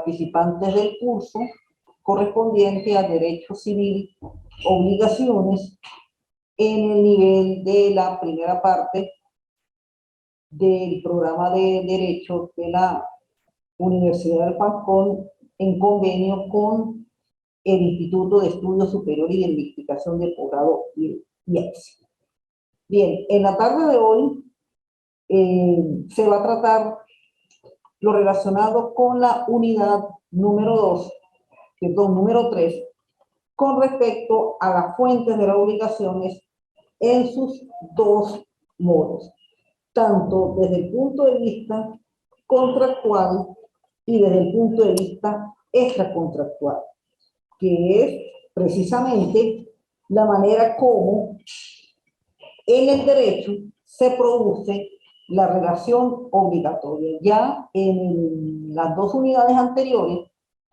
participantes del curso correspondiente a Derecho Civil, Obligaciones, en el nivel de la primera parte del programa de Derecho de la Universidad del Falcón en convenio con el Instituto de Estudios Superiores y de Investigación de Posgrado IEX. Bien, en la tarde de hoy se va a tratar lo relacionado con la unidad número 2, perdón, número 3, con respecto a las fuentes de las obligaciones en sus dos modos, tanto desde el punto de vista contractual y desde el punto de vista extracontractual, que es precisamente la manera como en el derecho se produce la relación obligatoria. Ya en las dos unidades anteriores,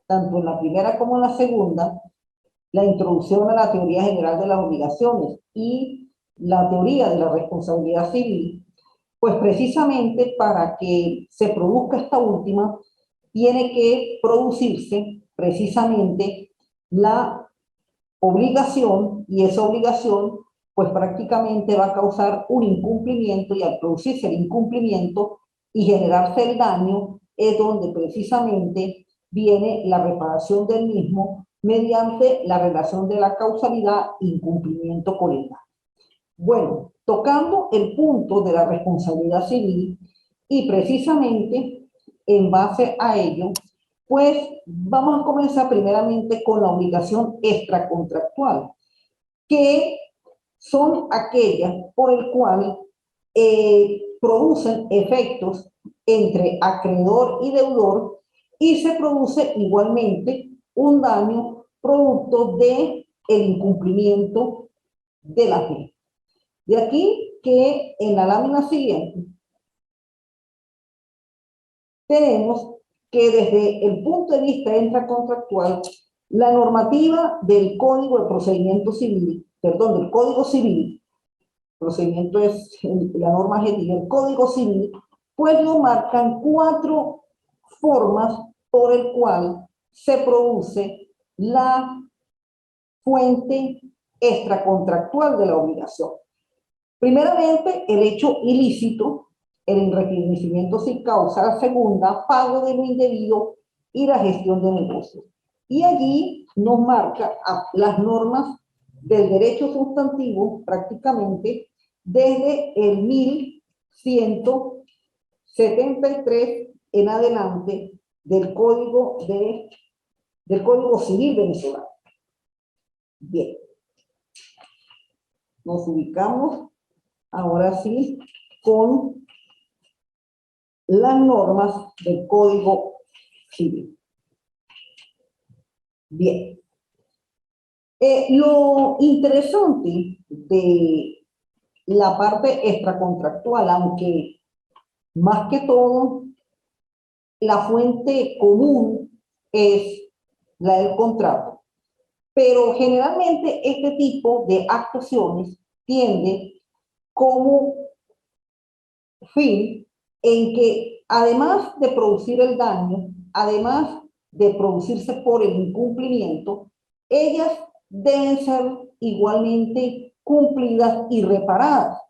tanto en la primera como en la segunda, la introducción a la teoría general de las obligaciones y la teoría de la responsabilidad civil, pues precisamente para que se produzca esta última, tiene que producirse precisamente la obligación, y esa obligación pues prácticamente va a causar un incumplimiento, y al producirse el incumplimiento y generarse el daño es donde precisamente viene la reparación del mismo mediante la relación de la causalidad incumplimiento con el daño. Bueno, tocando el punto de la responsabilidad civil y precisamente en base a ello, pues vamos a comenzar primeramente con la obligación extracontractual, que son aquellas por el cual producen efectos entre acreedor y deudor, y se produce igualmente un daño producto de el incumplimiento de la ley. De aquí que en la lámina siguiente tenemos que desde el punto de vista extracontractual, la normativa del Código de Procedimiento Civil, perdón, del Código Civil, procedimiento es la norma genérica, el Código Civil, pues nos marcan 4 formas por el cual se produce la fuente extracontractual de la obligación. Primeramente, el hecho ilícito, el enriquecimiento sin causa. La segunda, pago de lo indebido y la gestión de negocios. Y allí nos marca las normas del derecho sustantivo prácticamente desde el 1173 en adelante del Código Civil venezolano. Bien, nos ubicamos ahora sí con las normas del Código Civil. Bien. Lo interesante de la parte extracontractual, aunque más que todo la fuente común es la del contrato, pero generalmente este tipo de actuaciones tiende como fin en que además de producir el daño, además de producirse por el incumplimiento, ellas deben ser igualmente cumplidas y reparadas,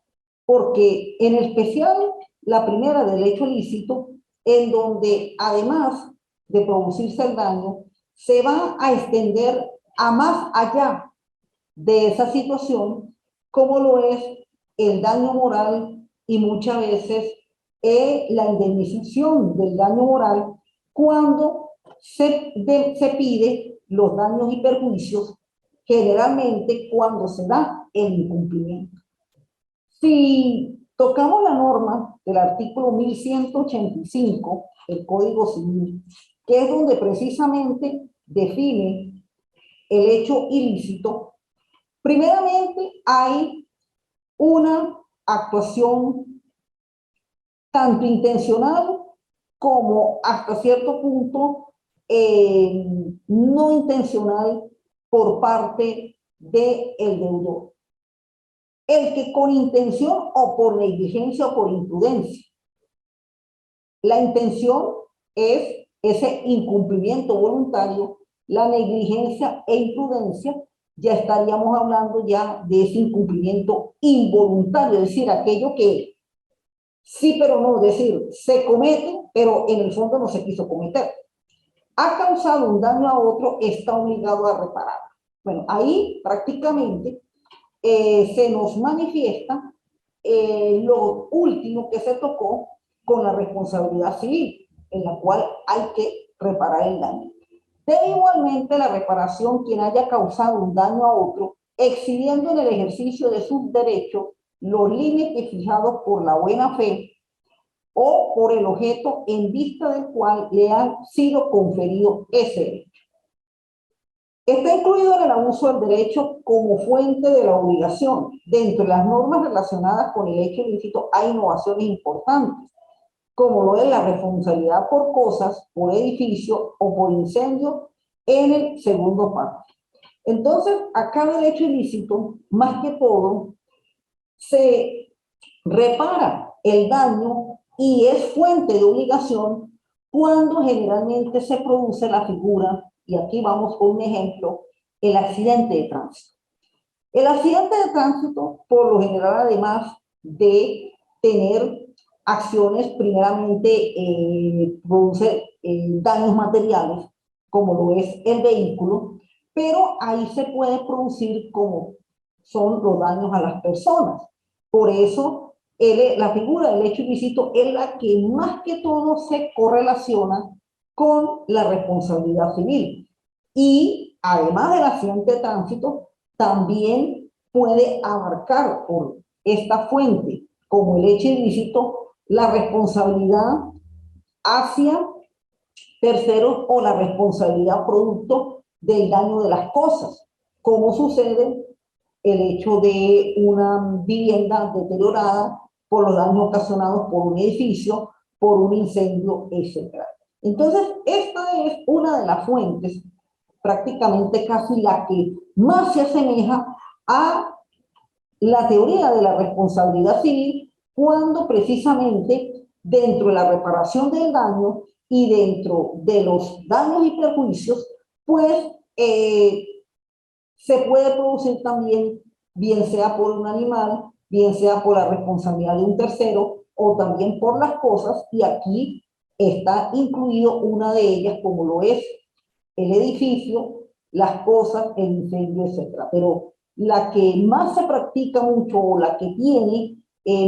porque en especial la primera del hecho ilícito, en donde además de producirse el daño, se va a extender a más allá de esa situación, como lo es el daño moral y muchas veces la indemnización del daño moral cuando se pide los daños y perjuicios, generalmente cuando se da el incumplimiento. Si tocamos la norma del artículo 1185 del Código Civil, que es donde precisamente define el hecho ilícito, primeramente hay una actuación tanto intencional como hasta cierto punto no intencional por parte del deudor. El que con intención o por negligencia o por imprudencia. La intención es ese incumplimiento voluntario, la negligencia e imprudencia, ya estaríamos hablando ya de ese incumplimiento involuntario, es decir, aquello que sí pero no, es decir, se comete, pero en el fondo no se quiso cometer. Ha causado un daño a otro, está obligado a reparar. Bueno, ahí prácticamente se nos manifiesta lo último que se tocó con la responsabilidad civil, en la cual hay que reparar el daño. De igualmente la reparación, quien haya causado un daño a otro, excediendo en el ejercicio de sus derechos los límites fijados por la buena fe o por el objeto en vista del cual le ha sido conferido ese derecho. Está incluido en el abuso del derecho como fuente de la obligación. Dentro de las normas relacionadas con el hecho ilícito hay innovaciones importantes, como lo es la responsabilidad por cosas, por edificio o por incendio en el segundo párrafo. Entonces, acá el hecho ilícito, más que todo, se repara el daño y es fuente de obligación cuando generalmente se produce la figura, y aquí vamos con un ejemplo, el accidente de tránsito. El accidente de tránsito, por lo general, además de tener acciones, primeramente produce daños materiales, como lo es el vehículo, pero ahí se puede producir como son los daños a las personas. Por eso, la figura del hecho ilícito es la que más que todo se correlaciona con la responsabilidad civil. Y además del accidente de tránsito, también puede abarcar por esta fuente, como el hecho ilícito, la responsabilidad hacia terceros o la responsabilidad producto del daño de las cosas, como sucede el hecho de una vivienda deteriorada por los daños ocasionados por un edificio, por un incendio, etc. Entonces, esta es una de las fuentes, prácticamente casi la que más se asemeja a la teoría de la responsabilidad civil, cuando precisamente dentro de la reparación del daño y dentro de los daños y perjuicios, pues se puede producir también, bien sea por un animal, bien sea por la responsabilidad de un tercero o también por las cosas, y aquí está incluido una de ellas, como lo es el edificio, las cosas, el incendio, etc. Pero la que más se practica mucho o la que tiene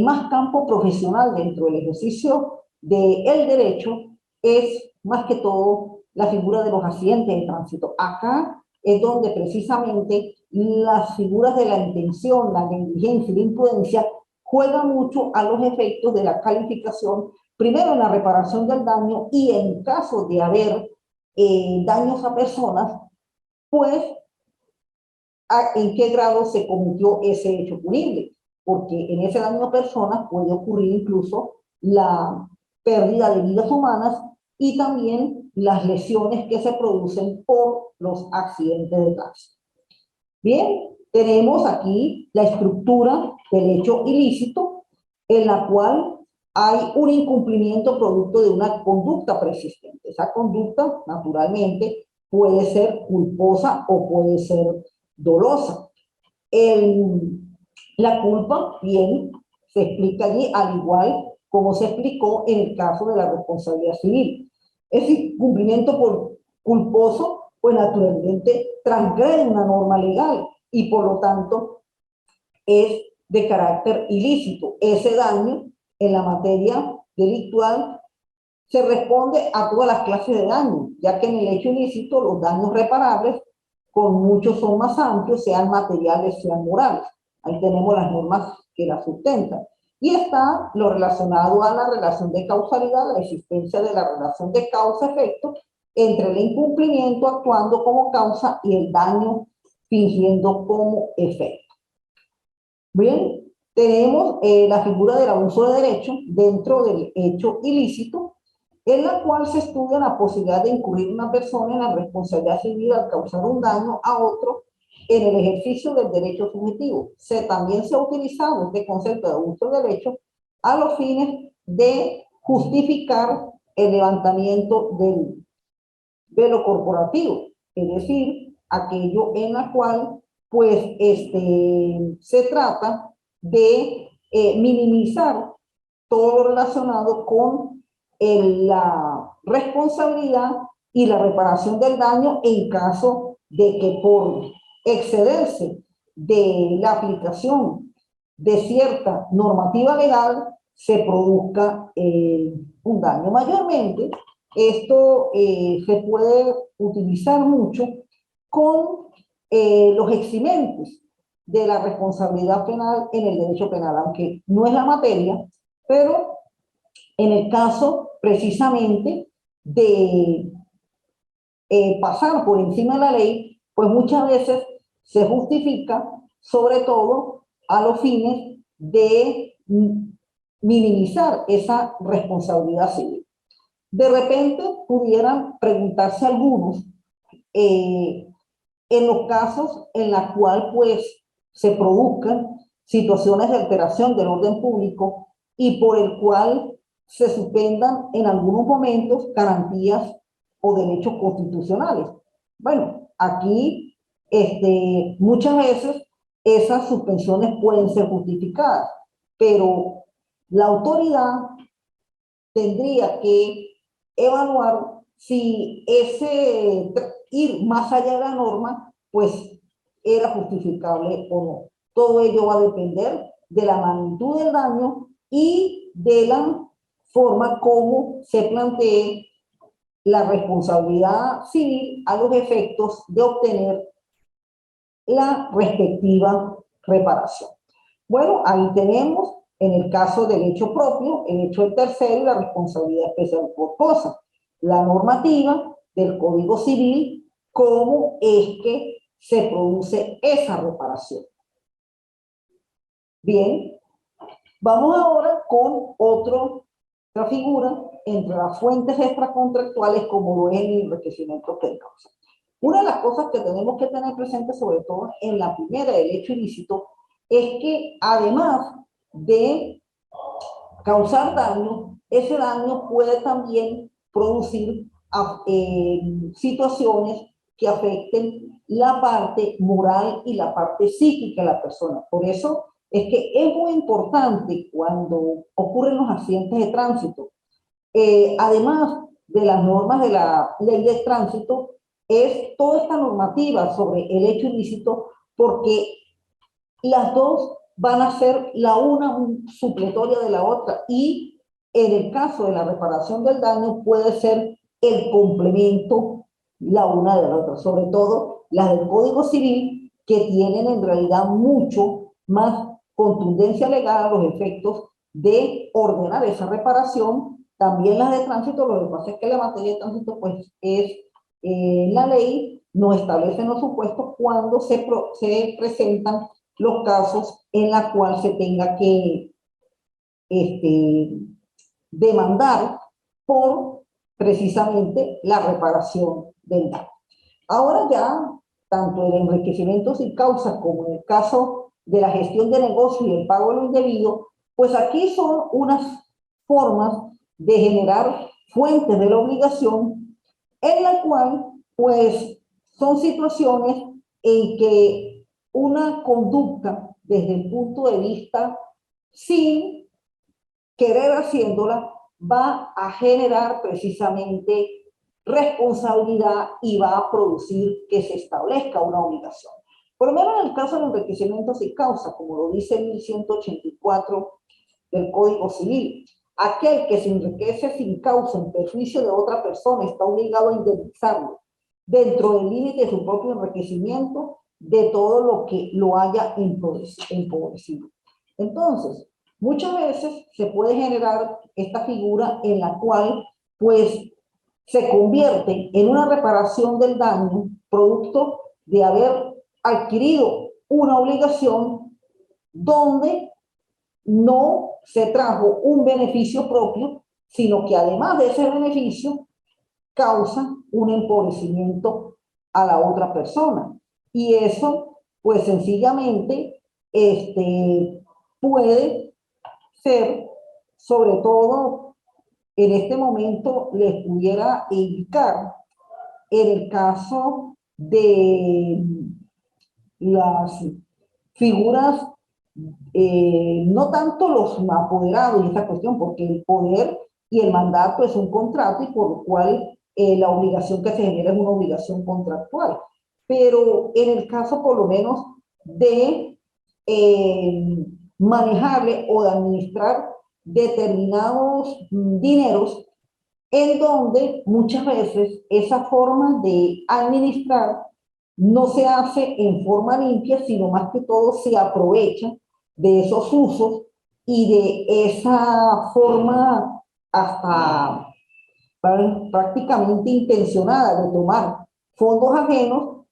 más campo profesional dentro del ejercicio del derecho es más que todo la figura de los accidentes de tránsito. Acá es donde precisamente las figuras de la intención, la negligencia y la imprudencia juegan mucho a los efectos de la calificación, primero en la reparación del daño y en caso de haber daños a personas, pues en qué grado se cometió ese hecho punible, porque en ese daño a personas puede ocurrir incluso la pérdida de vidas humanas y también las lesiones que se producen por los accidentes de tránsito. Bien, tenemos aquí la estructura del hecho ilícito, en la cual hay un incumplimiento producto de una conducta preexistente. Esa conducta, naturalmente, puede ser culposa o puede ser dolosa. La culpa, bien, se explica allí al igual como se explicó en el caso de la responsabilidad civil. Ese incumplimiento por culposo, pues naturalmente transgrede una norma legal y por lo tanto es de carácter ilícito. Ese daño en la materia delictual se responde a todas las clases de daño, ya que en el hecho ilícito los daños reparables con muchos son más amplios, sean materiales, sean morales. Ahí tenemos las normas que las sustentan. Y está lo relacionado a la relación de causalidad, la existencia de la relación de causa-efecto entre el incumplimiento actuando como causa y el daño fingiendo como efecto. Bien, tenemos la figura del abuso de derecho dentro del hecho ilícito, en la cual se estudia la posibilidad de incurrir una persona en la responsabilidad civil al causar un daño a otro en el ejercicio del derecho subjetivo. También se ha utilizado este concepto de abuso de derecho a los fines de justificar el levantamiento del de lo corporativo, es decir, aquello en la cual pues se trata de minimizar todo lo relacionado con la responsabilidad y la reparación del daño en caso de que por excederse de la aplicación de cierta normativa legal se produzca un daño. Mayormente, esto se puede utilizar mucho con los eximentes de la responsabilidad penal en el derecho penal, aunque no es la materia, pero en el caso precisamente de pasar por encima de la ley, pues muchas veces se justifica sobre todo a los fines de minimizar esa responsabilidad civil. De repente pudieran preguntarse algunos en los casos en los cuales pues se produzcan situaciones de alteración del orden público y por el cual se suspendan en algunos momentos garantías o derechos constitucionales. Bueno, aquí muchas veces esas suspensiones pueden ser justificadas, pero la autoridad tendría que evaluar si ese ir más allá de la norma, pues era justificable o no. Todo ello va a depender de la magnitud del daño y de la forma como se plantee la responsabilidad civil a los efectos de obtener la respectiva reparación. Bueno, ahí tenemos en el caso del hecho propio, el hecho del tercero y la responsabilidad especial por cosa. La normativa del Código Civil, cómo es que se produce esa reparación. Bien, vamos ahora con otra figura entre las fuentes extracontractuales como lo es el enriquecimiento que causa. Una de las cosas que tenemos que tener presente, sobre todo en la primera del hecho ilícito, es que además de causar daño, ese daño puede también producir situaciones que afecten la parte moral y la parte psíquica de la persona. Por eso es que es muy importante cuando ocurren los accidentes de tránsito, además de las normas de la ley de tránsito, es toda esta normativa sobre el hecho ilícito, porque las dos van a ser la una supletoria de la otra y en el caso de la reparación del daño puede ser el complemento la una de la otra, sobre todo las del Código Civil que tienen en realidad mucho más contundencia legal a los efectos de ordenar esa reparación. También las de tránsito, lo que pasa es que la materia de tránsito pues es la ley no establece los supuestos cuando se presentan los casos en los cuales se tenga que demandar por precisamente la reparación del daño. Ahora ya, tanto el enriquecimiento sin causa como en el caso de la gestión de negocio y el pago de lo indebido, pues aquí son unas formas de generar fuentes de la obligación en la cual pues son situaciones en que una conducta desde el punto de vista sin querer haciéndola va a generar precisamente responsabilidad y va a producir que se establezca una obligación. Por lo menos en el caso del enriquecimiento sin causa, como lo dice el 1184 del Código Civil, aquel que se enriquece sin causa en perjuicio de otra persona está obligado a indemnizarlo dentro del límite de su propio enriquecimiento de todo lo que lo haya empobrecido. Entonces, muchas veces se puede generar esta figura en la cual, pues, se convierte en una reparación del daño producto de haber adquirido una obligación donde no se trajo un beneficio propio, sino que además de ese beneficio causa un empobrecimiento a la otra persona. Y eso, pues sencillamente, puede ser, sobre todo en este momento, les pudiera indicar en el caso de las figuras, no tanto los apoderados y esta cuestión, porque el poder y el mandato es un contrato y por lo cual la obligación que se genera es una obligación contractual. Pero en el caso por lo menos de manejarle o de administrar determinados dineros, en donde muchas veces esa forma de administrar no se hace en forma limpia, sino más que todo se aprovecha de esos usos y de esa forma hasta prácticamente intencionada de tomar fondos ajenos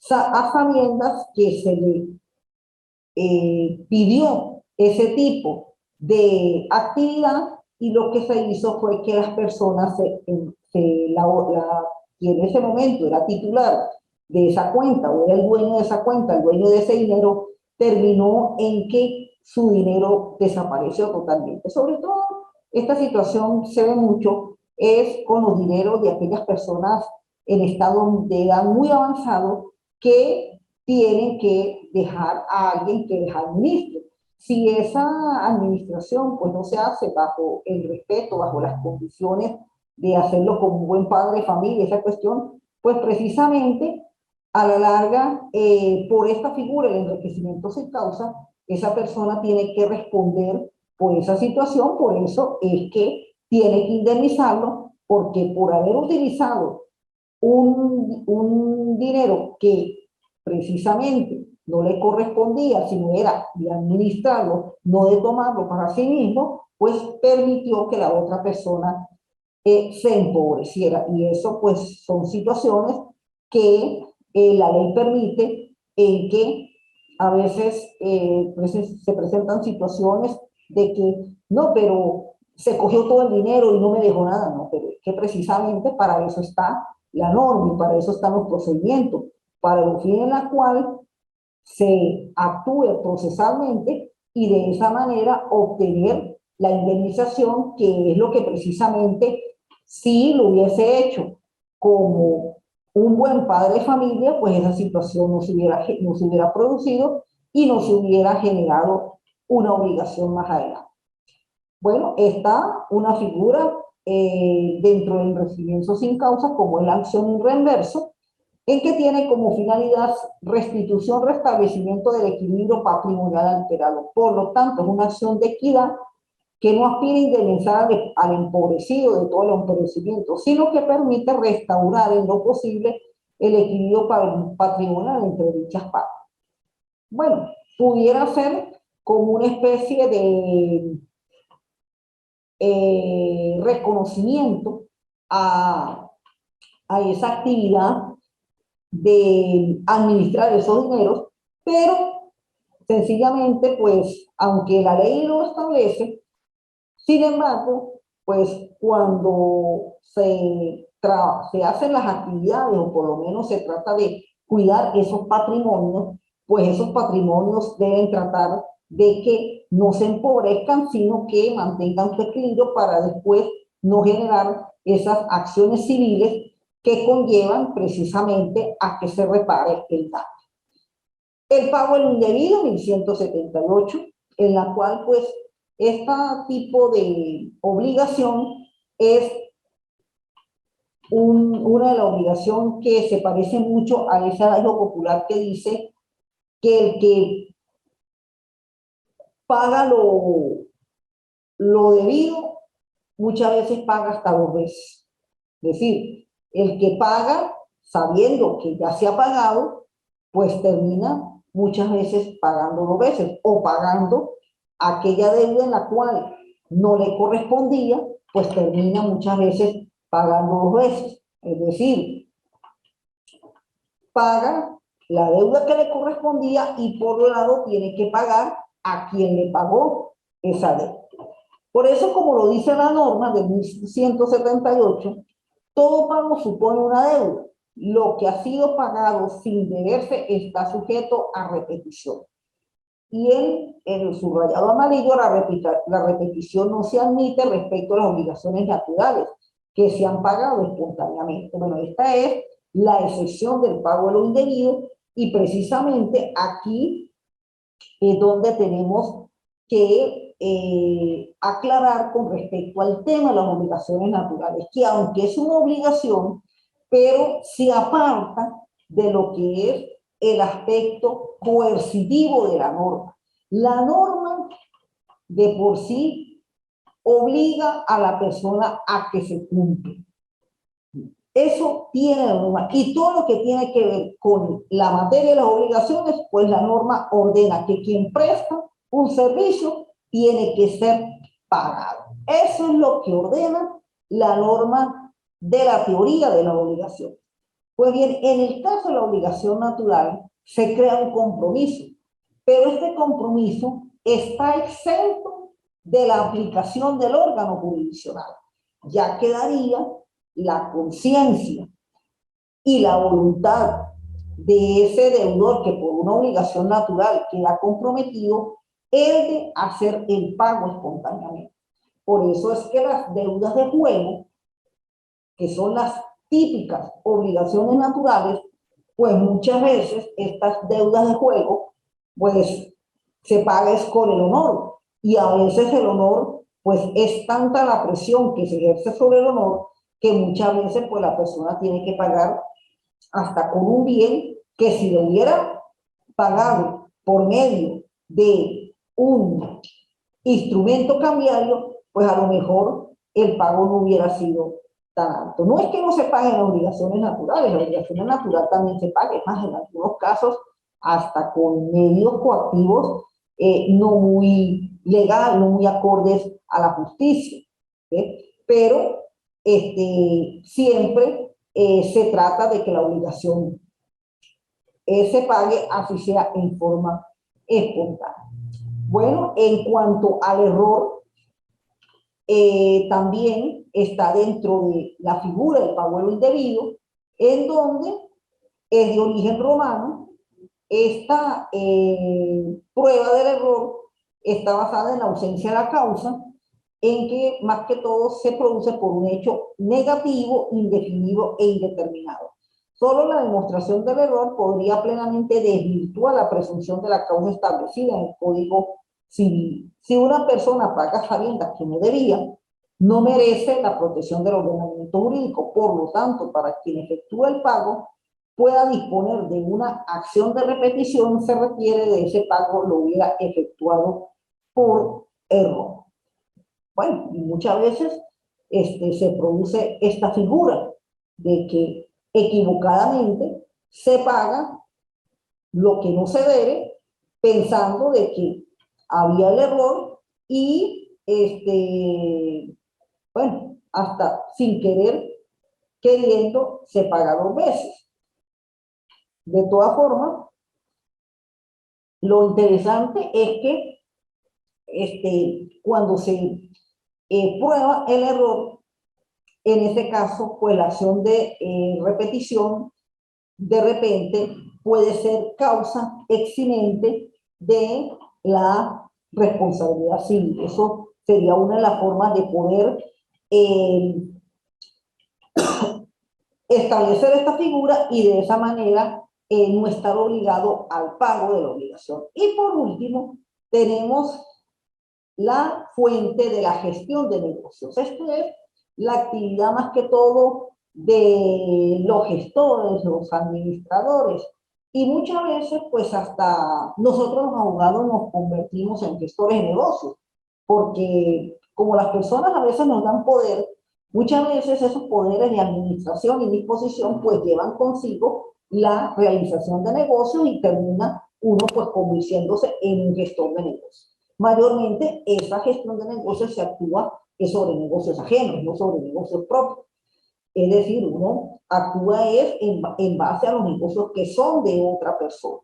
a sabiendas que se le pidió ese tipo de actividad y lo que se hizo fue que las personas, quien en ese momento era titular de esa cuenta o era el dueño de esa cuenta, el dueño de ese dinero, terminó en que su dinero desapareció totalmente. Sobre todo, esta situación se ve mucho es con los dineros de aquellas personas en estado de edad muy avanzado que tienen que dejar a alguien que les administre. Si esa administración pues no se hace bajo el respeto, bajo las condiciones de hacerlo como un buen padre de familia, esa cuestión, pues precisamente a la larga, por esta figura, el enriquecimiento sin causa, esa persona tiene que responder por esa situación, por eso es que tiene que indemnizarlo, porque por haber utilizado un dinero que precisamente no le correspondía, sino era de administrarlo, no de tomarlo para sí mismo, pues permitió que la otra persona se empobreciera. Y eso pues son situaciones que la ley permite en que a veces pues, se presentan situaciones de que no, pero se cogió todo el dinero y no me dejó nada, no, pero es que precisamente para eso está la norma y para eso están los procedimientos, para el fin en la cual se actúe procesalmente y de esa manera obtener la indemnización, que es lo que precisamente si lo hubiese hecho como un buen padre de familia, pues esa situación no se hubiera producido y no se hubiera generado una obligación más adelante. Bueno, está una figura dentro del enriquecimiento sin causa, como es la acción en reemverso, en que tiene como finalidad restitución, restablecimiento del equilibrio patrimonial alterado. Por lo tanto, es una acción de equidad que no aspira a indemnizar al empobrecido de todo el empobrecimiento, sino que permite restaurar en lo posible el equilibrio patrimonial entre dichas partes. Bueno, pudiera ser como una especie de reconocimiento a esa actividad de administrar esos dineros, pero sencillamente, pues, aunque la ley lo establece, sin embargo, pues cuando se hacen las actividades, o por lo menos se trata de cuidar esos patrimonios, pues esos patrimonios deben tratar de que no se empobrezcan, sino que mantengan su equilibrio para después no generar esas acciones civiles que conllevan precisamente a que se repare el daño. El pago del indebido, 1178, en la cual pues este tipo de obligación es una de las obligaciones que se parece mucho a ese adagio popular que dice que el que paga lo debido muchas veces paga hasta 2 veces. Es decir, el que paga sabiendo que ya se ha pagado, pues termina muchas veces pagando 2 veces o pagando aquella deuda en la cual no le correspondía, pues termina muchas veces pagando 2 veces. Es decir, paga la deuda que le correspondía y por otro lado tiene que pagar a quien le pagó esa deuda. Por eso, como lo dice la norma de 1178, todo pago supone una deuda. Lo que ha sido pagado sin deberse está sujeto a repetición. Y en el subrayado amarillo, la repetición no se admite respecto a las obligaciones naturales que se han pagado espontáneamente. Bueno, esta es la excepción del pago de lo indebido, y precisamente aquí es donde tenemos que aclarar con respecto al tema de las obligaciones naturales, que aunque es una obligación, pero se aparta de lo que es el aspecto coercitivo de la norma. La norma de por sí obliga a la persona a que se cumpla. Eso tiene la norma. Y todo lo que tiene que ver con la materia de las obligaciones, pues la norma ordena que quien presta un servicio tiene que ser pagado. Eso es lo que ordena la norma de la teoría de la obligación. Pues bien, en el caso de la obligación natural, se crea un compromiso, pero este compromiso está exento de la aplicación del órgano jurisdiccional. Ya quedaría la conciencia y la voluntad de ese deudor que por una obligación natural queda comprometido, el de hacer el pago espontáneamente. Por eso es que las deudas de juego, que son las típicas obligaciones naturales, pues muchas veces estas deudas de juego, pues se paga es con el honor, y a veces el honor, pues es tanta la presión que se ejerce sobre el honor, que muchas veces pues la persona tiene que pagar hasta con un bien que si lo hubiera pagado por medio de un instrumento cambiario, pues a lo mejor el pago no hubiera sido tan alto. No es que no se paguen las obligaciones naturales, la obligación natural también se paga, es más, en algunos casos hasta con medios coactivos no muy legales, no muy acordes a la justicia. Pero siempre se trata de que la obligación se pague, así sea en forma espontánea. Bueno, en cuanto al error, también está dentro de la figura del pago de lo indebido, en donde es de origen romano. Esta prueba del error está basada en la ausencia de la causa, en que más que todo se produce por un hecho negativo, indefinido e indeterminado. Solo la demostración del error podría plenamente desvirtuar la presunción de la causa establecida en el Código Civil. Si una persona paga sabiendas que no debía, no merece la protección del ordenamiento jurídico. Por lo tanto, para quien efectúa el pago pueda disponer de una acción de repetición, se requiere de ese pago lo hubiera efectuado por error. Bueno, y muchas veces se produce esta figura de que equivocadamente se paga lo que no se debe, pensando de que había el error y, bueno, hasta sin querer, queriendo, se paga 2 veces. De todas formas, lo interesante es que cuando se prueba el error, en este caso, pues la acción de repetición de repente puede ser causa eximente de la responsabilidad civil. Eso sería una de las formas de poder establecer esta figura y de esa manera no estar obligado al pago de la obligación. Y por último, tenemos la fuente de la gestión de negocios. Esto es la actividad más que todo de los gestores, los administradores. Y muchas veces, pues hasta nosotros los abogados nos convertimos en gestores de negocios, porque como las personas a veces nos dan poder, muchas veces esos poderes de administración y disposición pues llevan consigo la realización de negocios y termina uno pues convirtiéndose en un gestor de negocios. Mayormente esa gestión de negocios se actúa sobre negocios ajenos, no sobre negocios propios. Es decir, uno actúa en base a los negocios que son de otra persona.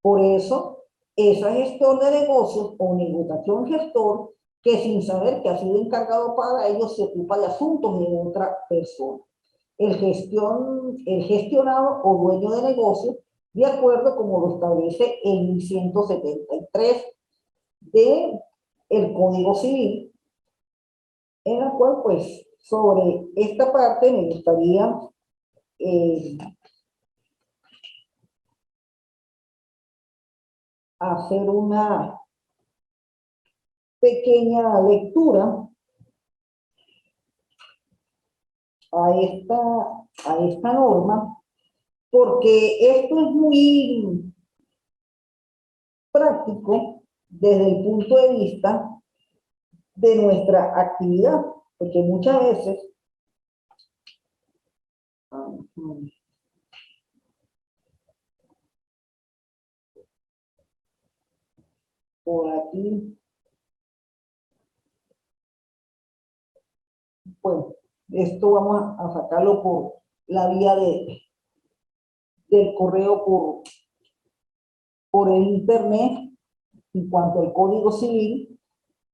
Por eso, esa gestión de negocios o negociación gestor, que sin saber que ha sido encargado para ello, se ocupa de asuntos de otra persona. El gestionado o dueño de negocio, de acuerdo como lo establece el 1173 del Código Civil, en la cual, pues, sobre esta parte me gustaría hacer una pequeña lectura a esta norma, porque esto es muy práctico desde el punto de vista de nuestra actividad, porque muchas veces por aquí, bueno, esto vamos a sacarlo por la vía del correo por el internet en cuanto al Código Civil,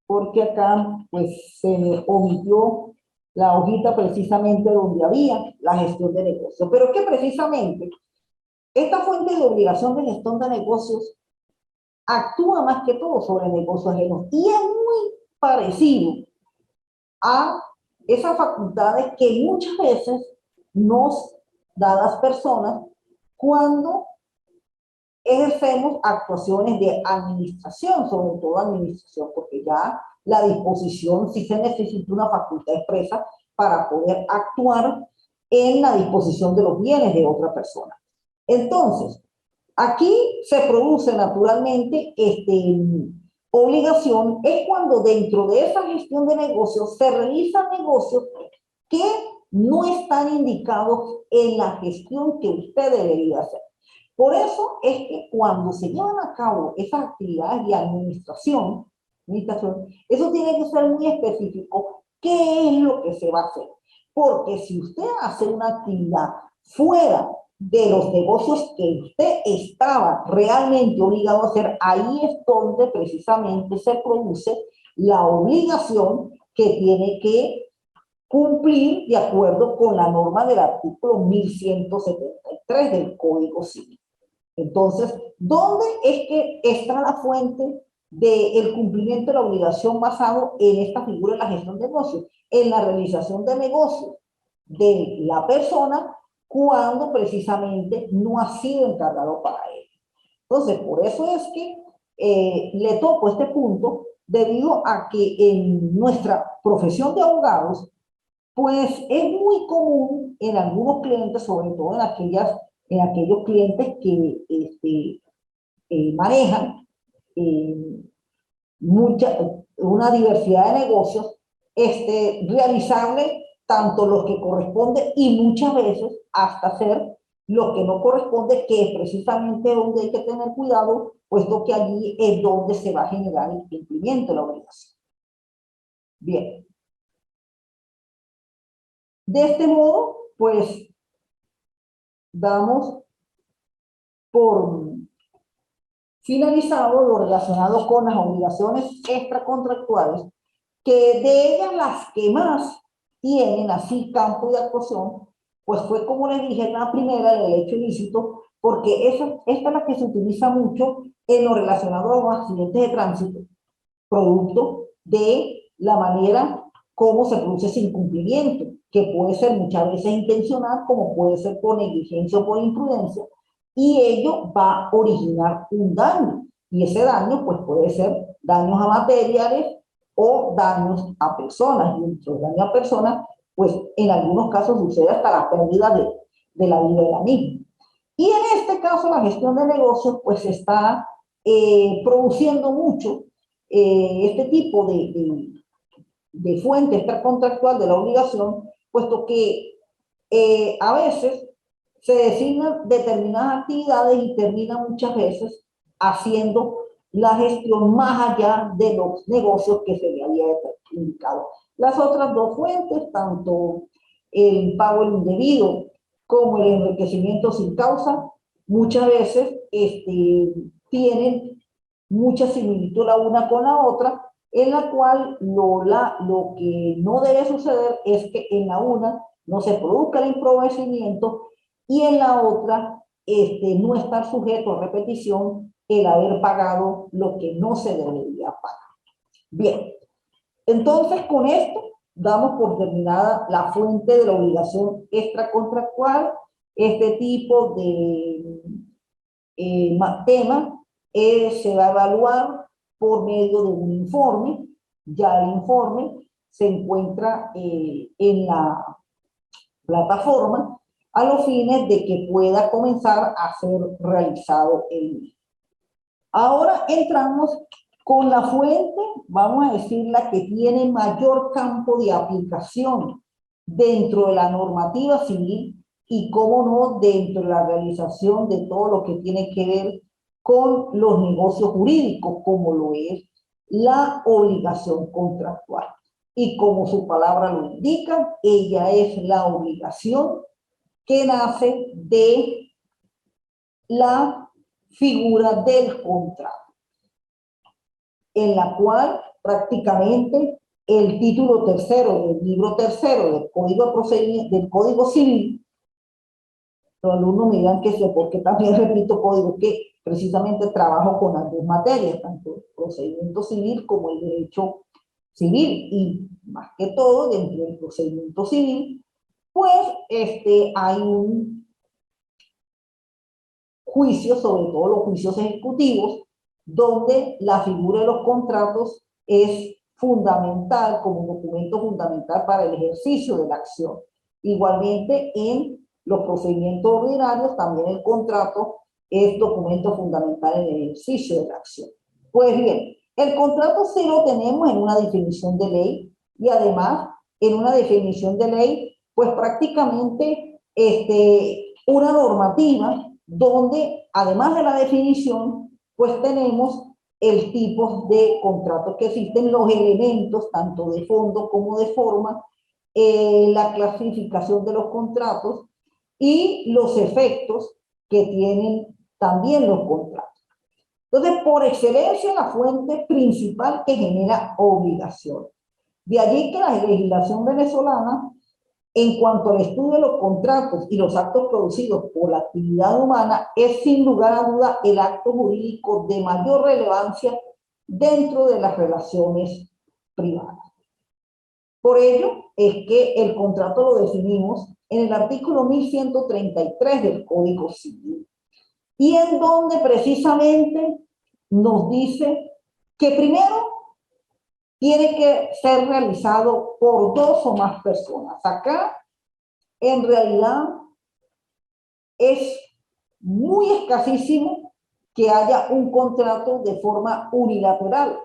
porque acá pues se me omitió la hojita precisamente donde había la gestión de negocios. Pero es que precisamente esta fuente de obligación de gestión de negocios actúa más que todo sobre negocios ajenos y es muy parecido a esas facultades que muchas veces nos da las personas cuando ejercemos actuaciones de administración, sobre todo administración, porque ya la disposición sí se necesita una facultad expresa para poder actuar en la disposición de los bienes de otra persona. Entonces, aquí se produce naturalmente obligación, es cuando dentro de esa gestión de negocios se realizan negocios que no están indicados en la gestión que usted debería hacer. Por eso es que cuando se llevan a cabo esas actividades de administración, eso tiene que ser muy específico. ¿Qué es lo que se va a hacer? Porque si usted hace una actividad fuera de los negocios que usted estaba realmente obligado a hacer, ahí es donde precisamente se produce la obligación que tiene que cumplir de acuerdo con la norma del artículo 1173 del Código Civil. Entonces, ¿dónde es que está la fuente del cumplimiento de la obligación basado en esta figura de la gestión de negocios? En la realización de negocios de la persona cuando precisamente no ha sido encargado para ello. Entonces, por eso es que le toco este punto debido a que en nuestra profesión de abogados, pues es muy común en algunos clientes, sobre todo en aquellos clientes que manejan eh, una diversidad de negocios, realizable tanto los que corresponde y muchas veces hasta hacer lo que no corresponde, que es precisamente donde hay que tener cuidado, puesto que allí es donde se va a generar el cumplimiento de la obligación. Bien. De este modo, pues, damos por finalizado lo relacionado con las obligaciones extracontractuales, que de ellas las que más tienen así campo de actuación, pues fue como les dije, la primera, el hecho ilícito, porque esta es la que se utiliza mucho en lo relacionado a los accidentes de tránsito, producto de la manera como se produce ese incumplimiento, que puede ser muchas veces intencional, como puede ser por negligencia o por imprudencia, y ello va a originar un daño, y ese daño pues puede ser daños a materiales o daños a personas, y entre los daños a personas, pues en algunos casos sucede hasta la pérdida de la vida de la misma. Y en este caso la gestión de negocios pues está produciendo mucho este tipo de fuente extracontractual de la obligación, puesto que a veces se designan determinadas actividades y termina muchas veces haciendo la gestión más allá de los negocios que se le había indicado. Las otras dos fuentes, tanto el pago indebido como el enriquecimiento sin causa, muchas veces tienen mucha similitud la una con la otra, en la cual lo que no debe suceder es que en la una no se produzca el empobrecimiento y en la otra no estar sujeto a repetición el haber pagado lo que no se debería pagar. Bien, entonces con esto damos por terminada la fuente de la obligación extracontractual, este tipo de tema se va a evaluar por medio de un informe. Ya el informe se encuentra en la plataforma a los fines de que pueda comenzar a ser realizado el mismo. Ahora entramos con la fuente, vamos a decir, la que tiene mayor campo de aplicación dentro de la normativa civil y, cómo no, dentro de la realización de todo lo que tiene que ver con los negocios jurídicos, como lo es la obligación contractual. Y como su palabra lo indica, ella es la obligación que nace de la figura del contrato, en la cual prácticamente el título tercero del libro tercero del Código de Procedimiento, del Código Civil, los alumnos me dirán que sé, porque también repito código, que precisamente trabajo con las dos materias, tanto el procedimiento civil como el derecho civil, y más que todo dentro del procedimiento civil, pues hay un juicio, sobre todo los juicios ejecutivos, donde la figura de los contratos es fundamental, como un documento fundamental para el ejercicio de la acción. Igualmente, en los procedimientos ordinarios, también el contrato es documento fundamental en el ejercicio de la acción. Pues bien, el contrato sí lo tenemos en una definición de ley, y además en una definición de ley, pues prácticamente una normativa donde además de la definición, pues tenemos el tipo de contratos que existen, los elementos tanto de fondo como de forma, la clasificación de los contratos y los efectos que tienen también los contratos. Entonces, por excelencia, la fuente principal que genera obligación. De allí que la legislación venezolana, en cuanto al estudio de los contratos y los actos producidos por la actividad humana, es sin lugar a duda el acto jurídico de mayor relevancia dentro de las relaciones privadas. Por ello es que el contrato lo definimos en el artículo 1133 del Código Civil, y en donde precisamente nos dice que primero tiene que ser realizado por dos o más personas. Acá, en realidad, es muy escasísimo que haya un contrato de forma unilateral,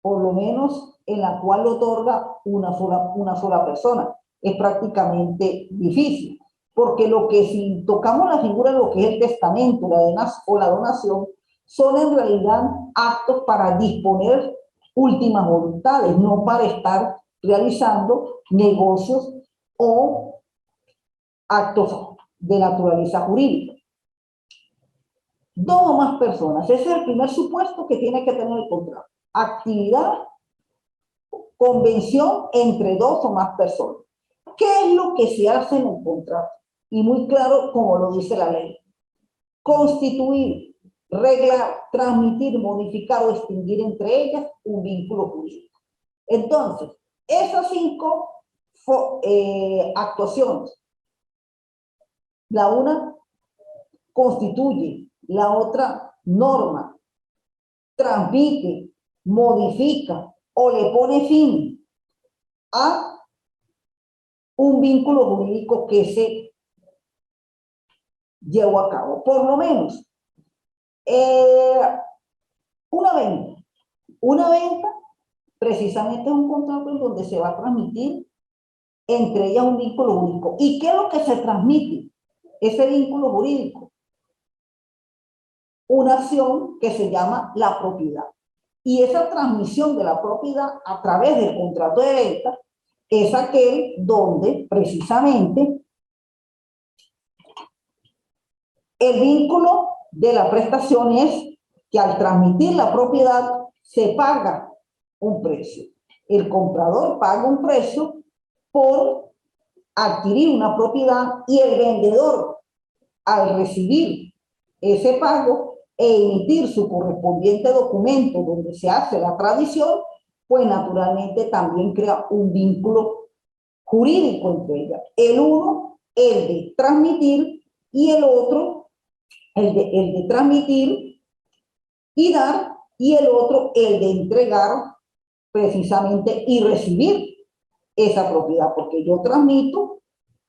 por lo menos en la cual lo otorga una sola persona. Es prácticamente difícil, porque lo que, si tocamos la figura de lo que es el testamento o la donación, son en realidad actos para disponer últimas voluntades, no para estar realizando negocios o actos de naturaleza jurídica. Dos o más personas, ese es el primer supuesto que tiene que tener el contrato. Actividad, convención entre dos o más personas. ¿Qué es lo que se hace en un contrato? Y muy claro, como lo dice la ley: constituir, reglar, transmitir, modificar o extinguir entre ellas un vínculo jurídico. Entonces, esas cinco actuaciones, la una constituye, la otra norma, transmite, modifica o le pone fin a un vínculo jurídico que se llevó a cabo. Por lo menos, una venta. Una venta precisamente es un contrato en donde se va a transmitir entre ellas un vínculo jurídico. ¿Y qué es lo que se transmite? Ese vínculo jurídico, una acción que se llama la propiedad. Y esa transmisión de la propiedad a través del contrato de venta es aquel donde precisamente el vínculo de la prestación es que al transmitir la propiedad se paga un precio. El comprador paga un precio por adquirir una propiedad, y el vendedor, al recibir ese pago e emitir su correspondiente documento donde se hace la tradición, pues naturalmente también crea un vínculo jurídico entre ellas. El uno, el de transmitir, y el otro, el de transmitir, y dar, y el otro el de entregar precisamente y recibir esa propiedad, porque yo transmito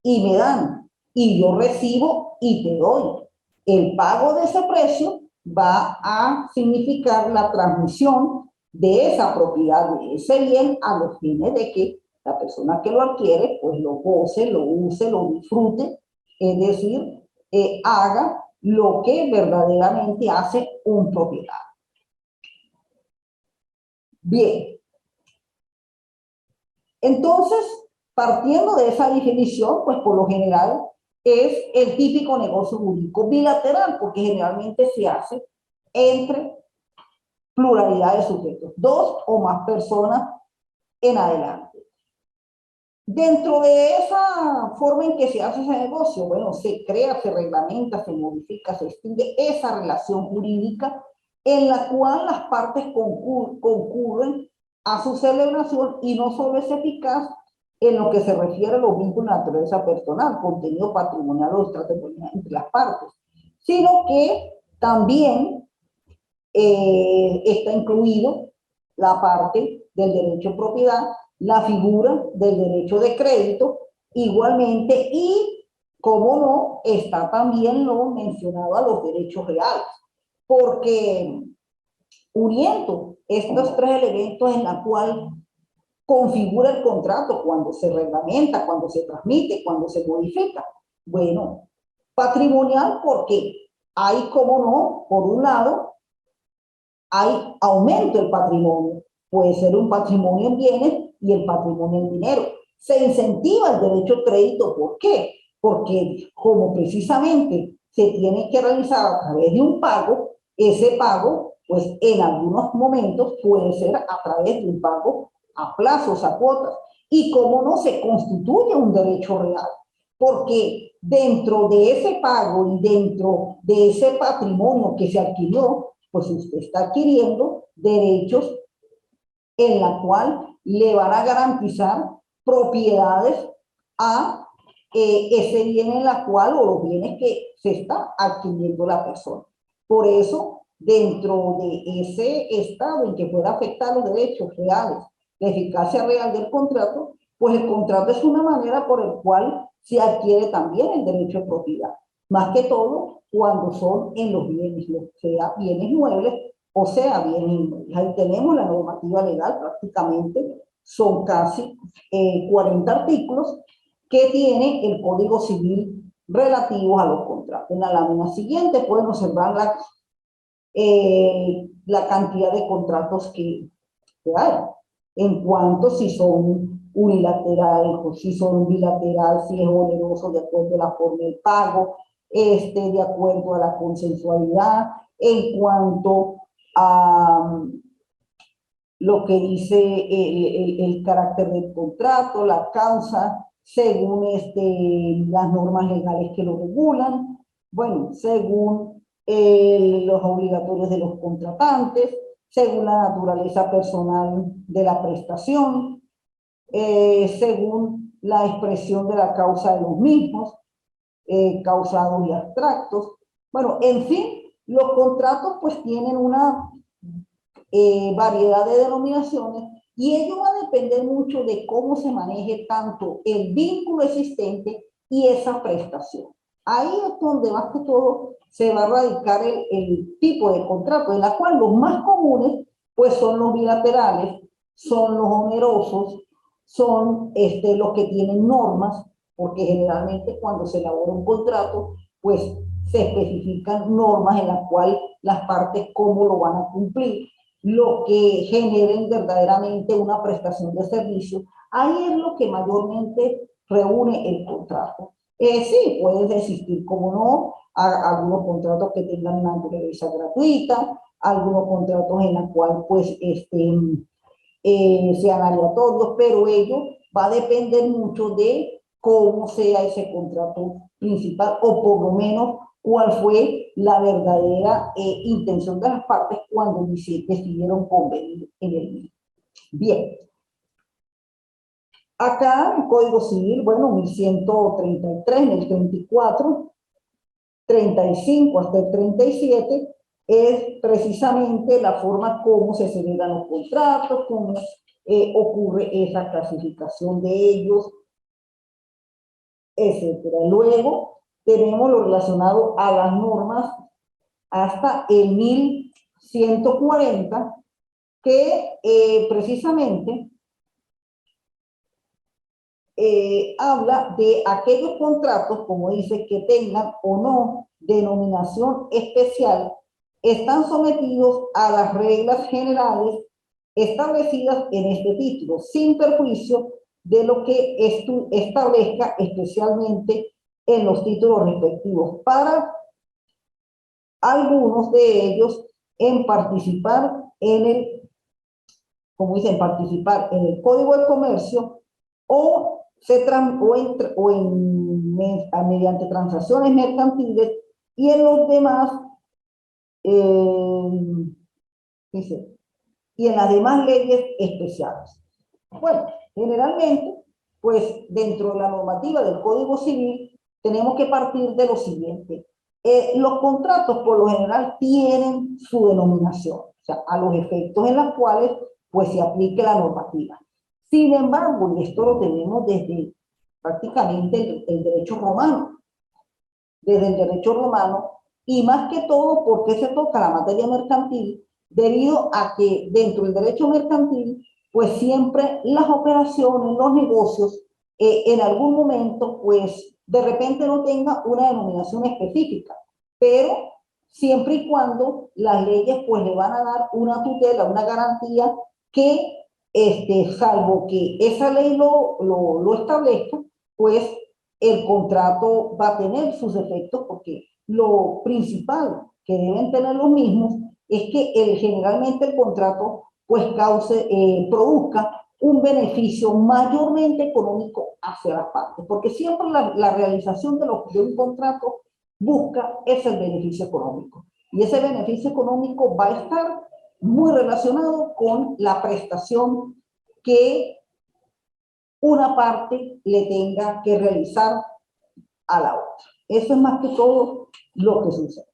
y me dan, y yo recibo y te doy. El pago de ese precio va a significar la transmisión de esa propiedad, de ese bien, a los fines de que la persona que lo adquiere, pues lo goce, lo use, lo disfrute, es decir, haga lo que verdaderamente hace un propietario. Bien, entonces, partiendo de esa definición, pues por lo general es el típico negocio jurídico bilateral, porque generalmente se hace entre pluralidad de sujetos, dos o más personas en adelante. Dentro de esa forma en que se hace ese negocio, bueno, se crea, se reglamenta, se modifica, se extingue esa relación jurídica en la cual las partes concurren a su celebración, y no solo es eficaz en lo que se refiere a los vínculos de naturaleza personal, contenido patrimonial o extratemporal entre las partes, sino que también está incluido la parte del derecho de propiedad, la figura del derecho de crédito, igualmente, y, como no, está también lo mencionado a los derechos reales, porque uniendo estos tres elementos en la cual configura el contrato, cuando se reglamenta, cuando se transmite, cuando se modifica. Bueno, patrimonial porque hay, como no, por un lado, hay aumento del patrimonio. Puede ser un patrimonio en bienes y el patrimonio en dinero. Se incentiva el derecho al crédito. ¿Por qué? Porque como precisamente se tiene que realizar a través de un pago, ese pago, pues en algunos momentos puede ser a través de un pago a plazos, a cuotas. Y como no se constituye un derecho real, porque dentro de ese pago y dentro de ese patrimonio que se adquirió, pues usted está adquiriendo derechos en la cual le van a garantizar propiedades a ese bien en la cual, o los bienes que se está adquiriendo la persona. Por eso, dentro de ese estado en que pueda afectar los derechos reales, la eficacia real del contrato, pues el contrato es una manera por el cual se adquiere también el derecho de propiedad. Más que todo cuando son en los bienes, sea bienes muebles o sea bienes inmuebles. Ahí tenemos la normativa legal, prácticamente son casi 40 artículos que tiene el Código Civil relativos a los contratos. En la lámina siguiente pueden observar la cantidad de contratos que hay, en cuanto si son unilaterales o si son bilaterales, si es oneroso de acuerdo a la forma del pago, de acuerdo a la consensualidad, en cuanto a lo que dice el carácter del contrato, la causa, según las normas legales que lo regulan, bueno, según los obligatorios de los contratantes, según la naturaleza personal de la prestación, según la expresión de la causa de los mismos, causados y abstractos. Bueno, en fin, los contratos pues tienen una variedad de denominaciones, y ello va a depender mucho de cómo se maneje tanto el vínculo existente y esa prestación. Ahí es donde más que todo se va a radicar el tipo de contrato, en la cual los más comunes pues son los bilaterales, son los onerosos, son los que tienen normas, porque generalmente cuando se elabora un contrato pues se especifican normas en las cuales las partes cómo lo van a cumplir, lo que generen verdaderamente una prestación de servicio. Ahí es lo que mayormente reúne el contrato. Sí, puede existir, como no, algunos contratos que tengan una naturaleza gratuita, algunos contratos en los cuales pues, sean aleatorios, pero ello va a depender mucho de cómo sea ese contrato principal, o por lo menos cuál fue la verdadera intención de las partes cuando decidieron convenir en el mismo. Bien, acá el Código Civil, bueno, 1133, en el 34, 35 hasta el 37, es precisamente la forma como se celebran los contratos, cómo ocurre esa clasificación de ellos, etcétera. Luego tenemos lo relacionado a las normas hasta el 1140, que precisamente habla de aquellos contratos, como dice, que tengan o no denominación especial, están sometidos a las reglas generales establecidas en este título, sin perjuicio de lo que establezca especialmente en los títulos respectivos, para algunos de ellos en participar en el, como dicen, participar en el Código de Comercio o mediante transacciones mercantiles, y en los demás, dice, y en las demás leyes especiales. Bueno, generalmente, pues dentro de la normativa del Código Civil, tenemos que partir de lo siguiente. Los contratos por lo general tienen su denominación, o sea, a los efectos en los cuales pues se aplique la normativa. Sin embargo, y esto lo tenemos desde prácticamente el derecho romano, desde el derecho romano, y más que todo porque se toca la materia mercantil, debido a que dentro del derecho mercantil, pues siempre las operaciones, los negocios, en algún momento, pues de repente no tenga una denominación específica, pero siempre y cuando las leyes pues le van a dar una tutela, una garantía que, salvo que esa ley lo establezca, pues el contrato va a tener sus efectos, porque lo principal que deben tener los mismos es que generalmente el contrato pues produzca un beneficio mayormente económico hacia las partes, porque siempre la realización de un contrato busca ese beneficio económico, y ese beneficio económico va a estar muy relacionado con la prestación que una parte le tenga que realizar a la otra. Eso es más que todo lo que sucede.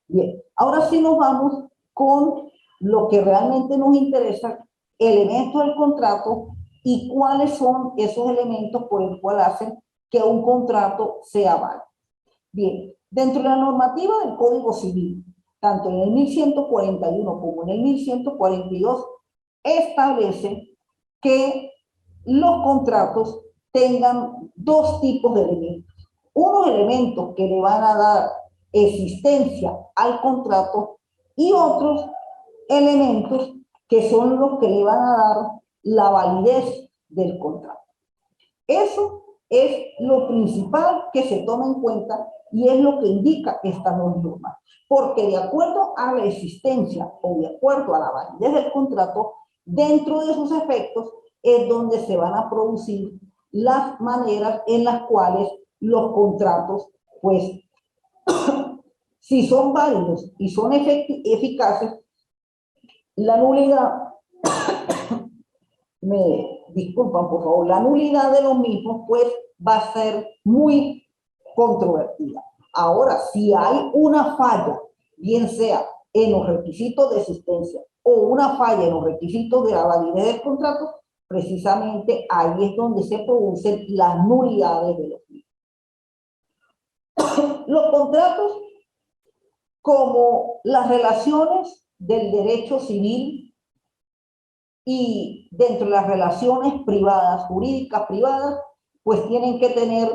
Bien, ahora sí nos vamos con lo que realmente nos interesa, elementos del contrato y cuáles son esos elementos por el cual hacen que un contrato sea válido. Bien, dentro de la normativa del Código Civil, tanto en el 1141 como en el 1142, establece que los contratos tengan dos tipos de elementos. Unos elementos que le van a dar existencia al contrato y otros elementos que son los que le van a dar la validez del contrato. Eso es lo principal que se toma en cuenta y es lo que indica esta norma, porque de acuerdo a la existencia o de acuerdo a la validez del contrato, dentro de sus efectos es donde se van a producir las maneras en las cuales los contratos, pues, si son válidos y son eficaces, la nulidad, me disculpan por favor, la nulidad de los mismos pues va a ser muy controvertida. Ahora, si hay una falla, bien sea en los requisitos de existencia o una falla en los requisitos de la validez del contrato, precisamente ahí es donde se producen las nulidades de los mismos. Los contratos, como las relaciones del derecho civil y dentro de las relaciones privadas, jurídicas privadas, pues tienen que tener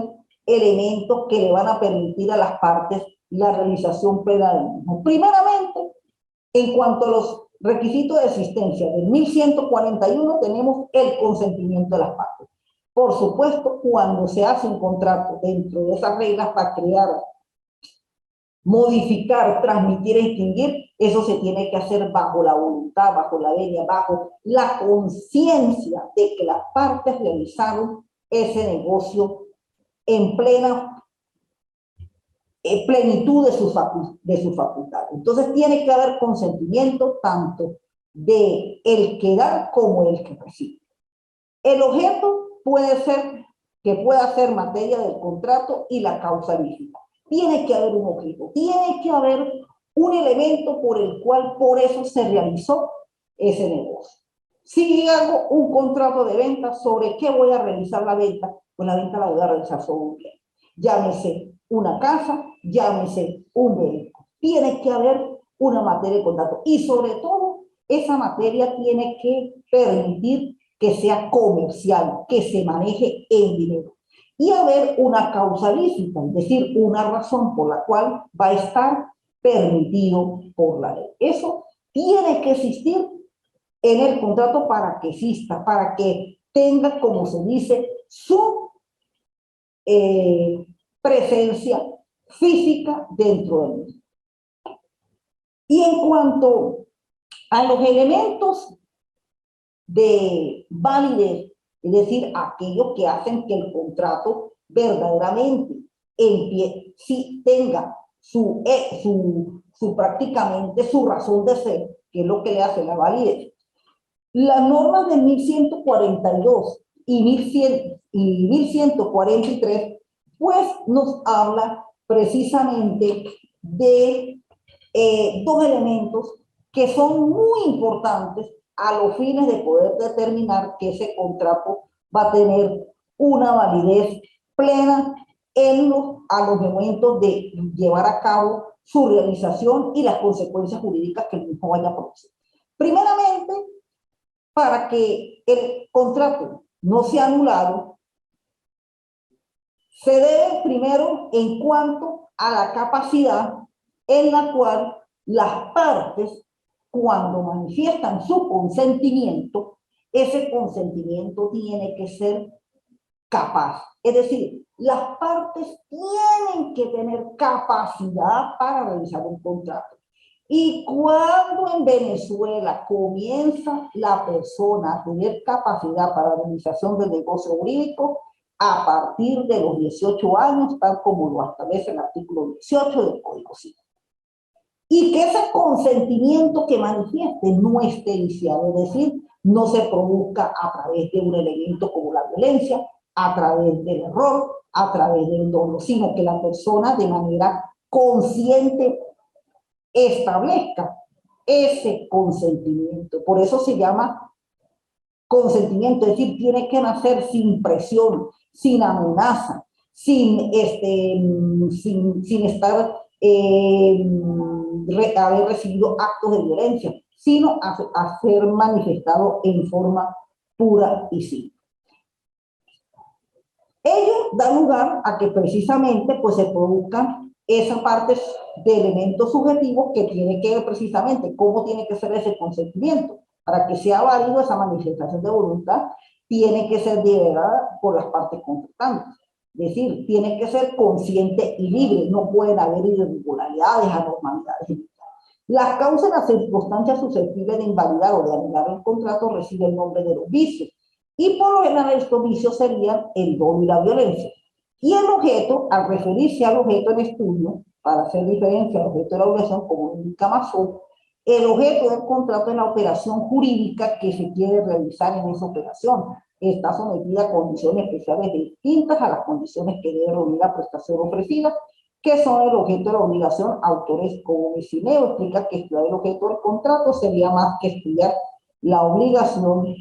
elementos que le van a permitir a las partes la realización plena del mismo. Primeramente, en cuanto a los requisitos de existencia del 1141, tenemos el consentimiento de las partes. Por supuesto, cuando se hace un contrato dentro de esas reglas para crear, modificar, transmitir, extinguir, eso se tiene que hacer bajo la voluntad, bajo la venia, bajo la conciencia de que las partes realizaron ese negocio en plena plenitud de su facultad. Entonces tiene que haber consentimiento tanto de el que da como el que recibe. El objeto puede ser que pueda ser materia del contrato y la causa lícita. Tiene que haber un objeto, tiene que haber un elemento por el cual por eso se realizó ese negocio. Si hago un contrato de venta, ¿sobre qué voy a realizar la venta? Pues la venta la voy a realizar sobre un bien. Llámese una casa, llámese un vehículo. Tiene que haber una materia de contrato y sobre todo esa materia tiene que permitir que sea comercial, que se maneje en dinero y haber una causa lícita, es decir, una razón por la cual va a estar permitido por la ley. Eso tiene que existir en el contrato para que exista, para que tenga, como se dice, su presencia física dentro del mismo. Y en cuanto a los elementos de validez, es decir, aquellos que hacen que el contrato verdaderamente si tenga prácticamente su razón de ser, que es lo que le hace la validez. Las normas de 1142 y 1143, pues nos habla precisamente de dos elementos que son muy importantes a los fines de poder determinar que ese contrato va a tener una validez plena a los momentos de llevar a cabo su realización y las consecuencias jurídicas que el mismo vaya a producir. Primeramente, para que el contrato no sea anulado, se debe primero en cuanto a la capacidad en la cual las partes, cuando manifiestan su consentimiento, ese consentimiento tiene que ser capaz. Es decir, las partes tienen que tener capacidad para realizar un contrato. Y cuando en Venezuela comienza la persona a tener capacidad para la realización del negocio jurídico, a partir de los 18 años, tal como lo establece el artículo 18 del Código Civil. Y que ese consentimiento que manifieste no esté viciado, es decir, no se produzca a través de un elemento como la violencia, a través del error, a través del dolo, sino que la persona de manera consciente establezca ese consentimiento. Por eso se llama consentimiento, es decir, tiene que nacer sin presión, sin amenaza, sin estar haber recibido actos de violencia, sino a ser manifestado en forma pura y simple. Ello da lugar a que precisamente pues, se produzcan esas partes de elementos subjetivos que tiene que ver precisamente cómo tiene que ser ese consentimiento. Para que sea válido esa manifestación de voluntad, tiene que ser liberada por las partes contratantes. Es decir, tiene que ser consciente y libre, no pueden haber irregularidades, anormalidades. Las causas y las circunstancias susceptibles de invalidar o de anular el contrato reciben el nombre de los vicios. Y por lo general estos vicios serían el dolo y la violencia. Y el objeto, al referirse al objeto en estudio, para hacer diferencia al objeto de la obligación, como indica Massot, el objeto del contrato es la operación jurídica que se quiere realizar en esa operación. Está sometida a condiciones especiales distintas a las condiciones que debe reunir la prestación ofrecida, que son el objeto de la obligación. Autores como Messineo explica que estudiar el objeto del contrato sería más que estudiar la obligación,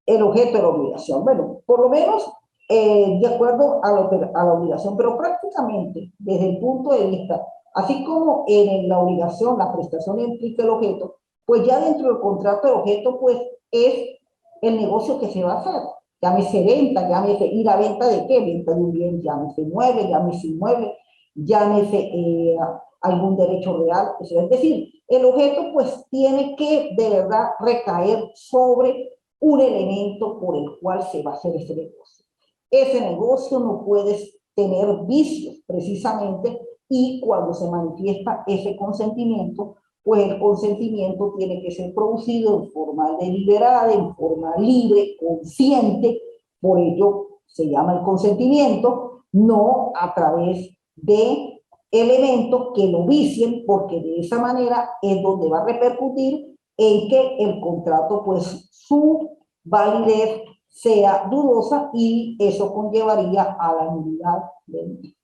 el objeto de la obligación. Bueno, por lo menos de acuerdo a la obligación, pero prácticamente desde el punto de vista, así como en la obligación, la prestación implica el objeto, pues ya dentro del contrato de objeto, pues es el negocio que se va a hacer. Llámese venta, llámese ir a venta de qué, venta de un bien, llámese mueble, llámese inmueble, llámese algún derecho real. Es decir, el objeto pues tiene que de verdad recaer sobre un elemento por el cual se va a hacer ese negocio. Ese negocio no puede tener vicios precisamente, y cuando se manifiesta ese consentimiento, pues el consentimiento tiene que ser producido en forma deliberada, en forma libre, consciente. Por ello se llama el consentimiento, no a través de elementos que lo vicien, porque de esa manera es donde va a repercutir en que el contrato, pues su validez sea dudosa, y eso conllevaría a la nulidad del mismo.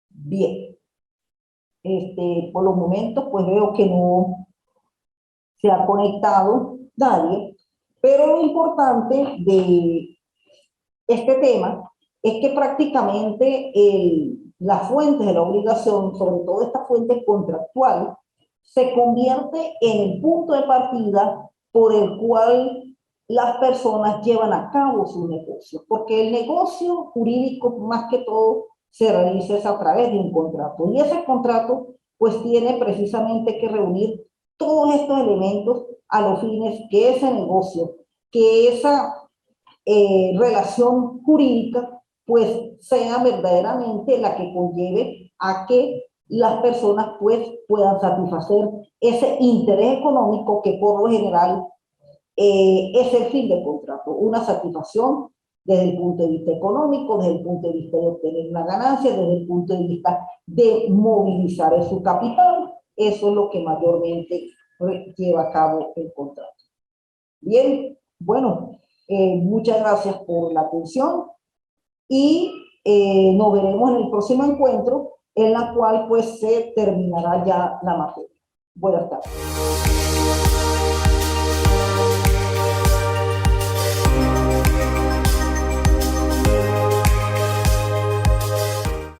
Bien. Por los momentos, pues veo que no se ha conectado nadie, pero lo importante de este tema es que prácticamente las fuentes de la obligación, sobre todo esta fuente contractual, se convierte en el punto de partida por el cual las personas llevan a cabo sus negocios, porque el negocio jurídico, más que todo, se realiza a través de un contrato, y ese contrato pues tiene precisamente que reunir todos estos elementos a los fines que ese negocio, que esa relación jurídica, pues sea verdaderamente la que conlleve a que las personas pues puedan satisfacer ese interés económico que por lo general es el fin del contrato, una satisfacción desde el punto de vista económico, desde el punto de vista de obtener una ganancia, desde el punto de vista de movilizar su capital. Eso es lo que mayormente lleva a cabo el contrato. Bien, bueno, muchas gracias por la atención y nos veremos en el próximo encuentro, en la cual pues se terminará ya la materia. Buenas tardes.